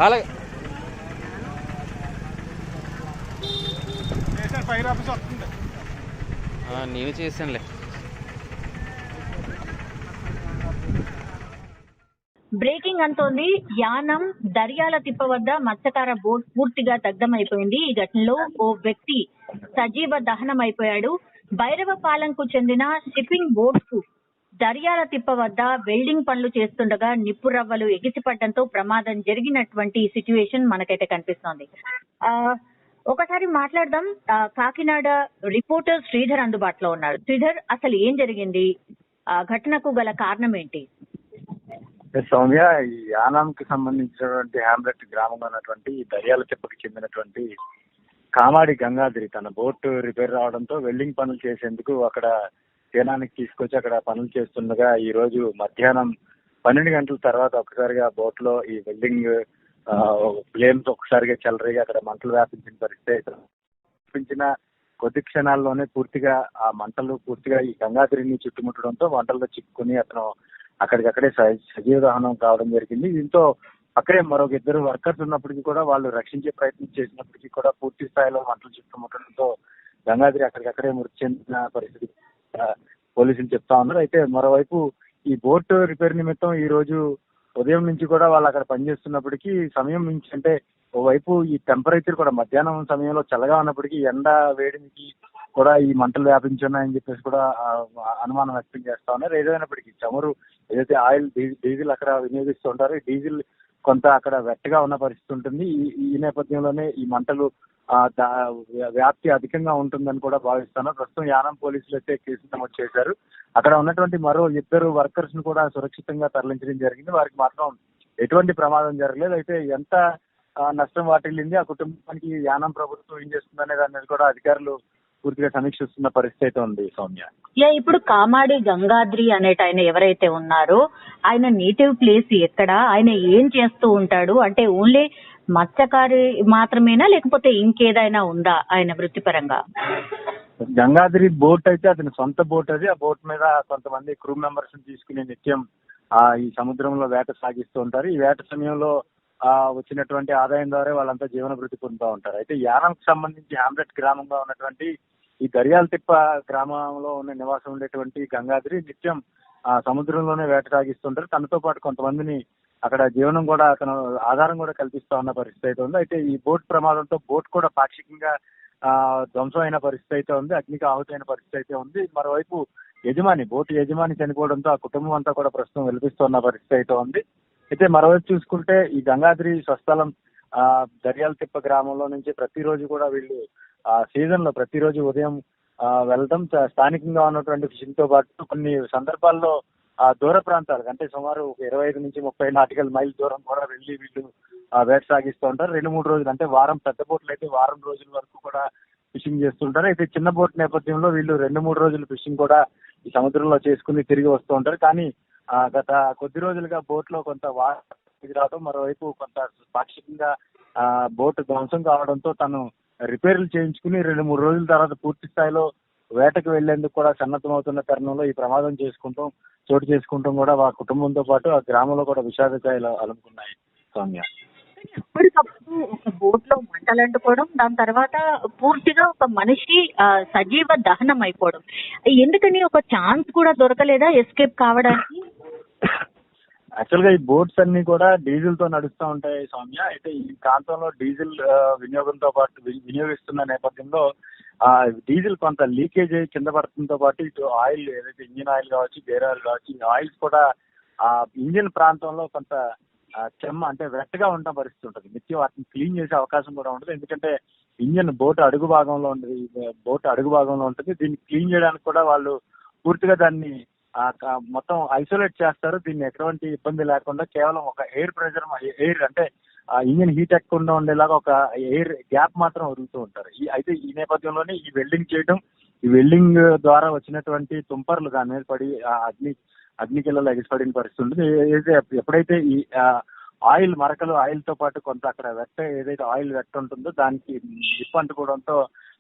అలాగే fire office వస్తుంది. నేను చేశానులే. బ్రేకింగ్ అంటోంది. యానం దర్యాల తిప్ప వద్ద మత్స్యకార బోట్ పూర్తిగా దగ్ధమైపోయింది. ఈ ఘటనలో ఓ వ్యక్తి సజీవ దహనం అయిపోయాడు. భైరవపాలెంకు చెందిన షిప్పింగ్ బోట్ కు దర్యాల తిప్ప వద్ద వెల్డింగ్ పనులు చేస్తుండగా నిప్పు రవ్వలు ఎగిసిపడడంతో ప్రమాదం జరిగినటువంటి సిచ్యువేషన్ మనకైతే కనిపిస్తోంది. ఒకసారి మాట్లాడదాం. కాకినాడ రిపోర్టర్ శ్రీధర్ అందుబాటులో ఉన్నారు. శ్రీధర్, అసలు ఏం జరిగింది? ఘటనకు గల కారణం ఏంటి? సౌమ్య, ఈ యానాంకి సంబంధించినటువంటి హ్యామ్లెట్ గ్రామంలో ఉన్నటువంటి దర్యాల తిప్పకి చెందినటువంటి కామాడి గంగాధరి తన బోట్ రిపేర్ రావడంతో వెల్డింగ్ పనులు చేసేందుకు అక్కడ తీరానికి తీసుకొచ్చి అక్కడ పనులు చేస్తుండగా ఈ రోజు మధ్యాహ్నం 12 గంటల తర్వాత ఒకసారిగా బోట్ లో ఈ వెల్డింగ్ ఫ్లేమ్స్ ఒకసారిగా చెలరేగి అక్కడ మంటలు వ్యాపించిన పరిస్థితి. వ్యాపించిన కొద్ది క్షణాల్లోనే పూర్తిగా ఆ మంటలు పూర్తిగా ఈ గంగాధరిని చుట్టుముట్టడంతో మంటల్లో చిక్కుకుని అతను అక్కడికక్కడే సజీవ దహనం కావడం జరిగింది. దీంతో అక్కడే మరొక 2 వర్కర్స్ ఉన్నప్పటికీ కూడా వాళ్ళు రక్షించే ప్రయత్నం చేసినప్పటికీ కూడా పూర్తి స్థాయిలో మంటలు చుట్టుముట్టడంతో గంగాధరి అక్కడికక్కడే మృతి చెందిన పరిస్థితి పోలీసులు చెప్తా ఉన్నారు. అయితే మరోవైపు ఈ బోట్ రిపేర్ నిమిత్తం ఈ రోజు ఉదయం నుంచి కూడా వాళ్ళు అక్కడ పనిచేస్తున్నప్పటికీ సమయం నుంచి అంటే ఓవైపు ఈ టెంపరేచర్ కూడా మధ్యాహ్నం సమయంలో చల్లగా ఉన్నప్పటికీ ఎండ వేడికి కూడా ఈ మంటలు వ్యాపించున్నాయని చెప్పేసి కూడా అనుమానం వ్యక్తం చేస్తా ఉన్నారు. ఏదైనప్పటికీ చమురు ఏదైతే ఆయిల్ డీజిల్ అక్కడ వినియోగిస్తూ ఉంటారో ఈ డీజిల్ కొంత అక్కడ వెట్టగా ఉన్న పరిస్థితి ఉంటుంది. ఈ నేపథ్యంలోనే ఈ మంటలు వ్యాప్తి అధికంగా ఉంటుందని కూడా భావిస్తాను. ప్రస్తుతం యానం పోలీసులు అయితే కేసు నమోదు చేశారు. అక్కడ ఉన్నటువంటి మరో 2 వర్కర్స్ ను కూడా సురక్షితంగా తరలించడం జరిగింది. వారికి మాత్రం ఎటువంటి ప్రమాదం జరగలేదు. అయితే ఎంత నష్టం వాటిల్లింది, ఆ కుటుంబానికి యానం ప్రభుత్వం ఏం చేస్తుందనే దాని మీద కూడా అధికారులు పూర్తిగా సమీక్షిస్తున్న పరిస్థితి అయితే ఉంది. సౌమ్య, ఇప్పుడు కామాడి గంగాద్రి అనేట ఆయన ఎవరైతే ఉన్నారో ఆయన నేటివ్ ప్లేస్ ఎక్కడ, ఆయన ఏం చేస్తూ ఉంటాడు? అంటే ఓన్లీ మత్స్యకారి మాత్రమేనా లేకపోతే ఇంకేదైనా ఉందా ఆయన వృత్తిపరంగా? గంగాద్రి బోట్ అయితే అతని సొంత బోట్ అది. ఆ బోట్ మీద కొంతమంది క్రూ మెంబర్స్ తీసుకుని నిత్యం ఈ సముద్రంలో వేట సాగిస్తూ ఉంటారు. ఈ వేట సమయంలో వచ్చినటువంటి ఆదాయం ద్వారా వాళ్ళంతా జీవన వృద్ధి పొందుతూ ఉంటారు. అయితే యానంకి సంబంధించి హ్యామ్లెట్ గ్రామంలో ఉన్నటువంటి ఈ దర్యాల తిప్ప గ్రామంలో ఉన్న నివాసం ఉండేటువంటి గంగాద్రి నిత్యం సముద్రంలోనే వేట సాగిస్తుంటారు. తనతో పాటు కొంతమందిని అక్కడ జీవనం కూడా అతను ఆధారం కూడా కల్పిస్తా ఉన్న పరిస్థితి అయితే ఉంది. అయితే ఈ బోట్ ప్రమాదంతో బోట్ కూడా పాక్షికంగా ధ్వంసం అయిన పరిస్థితి అయితే ఉంది. అగ్నికి ఆహుతి అయిన పరిస్థితి అయితే ఉంది. మరోవైపు బోటు యజమాని చనిపోవడంతో ఆ కుటుంబం అంతా కూడా ప్రస్తుతం వెలిపిస్తున్న పరిస్థితి అయితే ఉంది. అయితే మరోవైపు చూసుకుంటే ఈ గంగాద్రి స్వస్థలం దర్యాల తిప్ప గ్రామంలో నుంచి ప్రతిరోజు కూడా వీళ్ళు సీజన్ లో ప్రతిరోజు ఉదయం వెళ్ళడం, స్థానికంగా ఉన్నటువంటి ఫిషింగ్ తో పాటు కొన్ని సందర్భాల్లో దూర ప్రాంతాలకు అంటే సుమారు 25 నుంచి 30 నాటికల్ మైల్ దూరం కూడా వెళ్ళి వీళ్ళు వేట సాగిస్తూ ఉంటారు. 2-3 రోజులు అంటే వారం, పెద్ద బోట్లు అయితే వారం రోజుల వరకు కూడా ఫిషింగ్ చేస్తుంటారు. అయితే చిన్న బోట్ నేపథ్యంలో వీళ్ళు 2-3 రోజులు ఫిషింగ్ కూడా ఈ సముద్రంలో చేసుకుని తిరిగి వస్తూ ఉంటారు. కానీ గత కొద్ది రోజులుగా బోట్ లో కొంత వాటర్ రావడం, మరోవైపు కొంత పాక్షికంగా బోట్ ధ్వంసం కావడంతో తను రిపేర్లు చేయించుకుని 2-3 రోజుల తర్వాత పూర్తి స్థాయిలో వేటకు వెళ్లేందుకు కూడా సన్నద్ధమవుతున్న తరుణంలో ఈ ప్రమాదం చోటు చేసుకుంటాం కూడా ఆ కుటుంబంతో పాటు ఆ గ్రామంలో కూడా విషాదకాయలు అలుముకున్నాయి. సౌమ్య, ఎప్పటికప్పుడు ఒక బోట్ లో మంటలు అంటుకోవడం, దాని తర్వాత పూర్తిగా ఒక మనిషి సజీవ దహనం అయిపోవడం, ఎందుకని ఒక ఛాన్స్ కూడా దొరకలేదా ఎస్కేప్ కావడానికి? యాక్చువల్ గా ఈ బోట్స్ అన్ని కూడా డీజిల్ తో నడుస్తూ ఉంటాయి సౌమ్య. అయితే ఈ ప్రాంతంలో డీజిల్ వినియోగంతో పాటు వినియోగిస్తున్న నేపథ్యంలో డీజిల్ కొంత లీకేజ్ అయ్యి కింద పడటంతో పాటు ఇటు ఆయిల్ ఏదైతే ఇంజిన్ ఆయిల్ కావచ్చు, గేర్ ఆయిల్ కావచ్చు, ఈ ఆయిల్స్ కూడా ఇంజిన్ ప్రాంతంలో కొంత చెమ్మ అంటే వెట్టగా ఉన్న పరిస్థితి ఉంటుంది. నిత్యం వాటిని క్లీన్ చేసే అవకాశం కూడా ఉంటుంది. ఎందుకంటే ఇంజిన్ బోట్ అడుగు భాగంలో ఉంటుంది. దీన్ని క్లీన్ చేయడానికి కూడా వాళ్ళు పూర్తిగా దాన్ని మొత్తం ఐసోలేట్ చేస్తారు. దీన్ని ఎటువంటి ఇబ్బంది లేకుండా కేవలం ఒక ఎయిర్ అంటే ఇంజిన్ హీట్ ఎక్కకుండా ఉండేలాగా ఒక ఎయిర్ గ్యాప్ మాత్రం వదులుతూ ఉంటారు. అయితే ఈ నేపథ్యంలోనే ఈ వెల్డింగ్ ద్వారా వచ్చినటువంటి తుంపర్లు దాని మీద పడి అగ్నికిలలో ఎగిసిపడిన పరిస్థితి ఉంటుంది. ఎప్పుడైతే ఈ ఆయిల్ మరకలు ఆయిల్ తో పాటు కొంత అక్కడ ఏదైతే ఆయిల్ ఉంటుందో దానికి నిప్పు అంటుకోవడంతో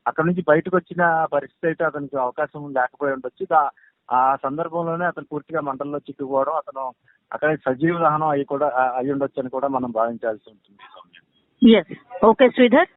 అక్కడ నుంచి బయటకు వచ్చిన పరిస్థితి అయితే అతనికి అవకాశం లేకపోయి ఉండొచ్చు. ఆ సందర్భంలోనే అతను పూర్తిగా మంటల్లో చిక్కుకోవడం, అతను అక్కడ సజీవ దహనం అయి ఉండొచ్చు అని కూడా మనం భావించాల్సి ఉంటుంది సౌమ్య. ఎస్. ఓకే శ్రీధర్.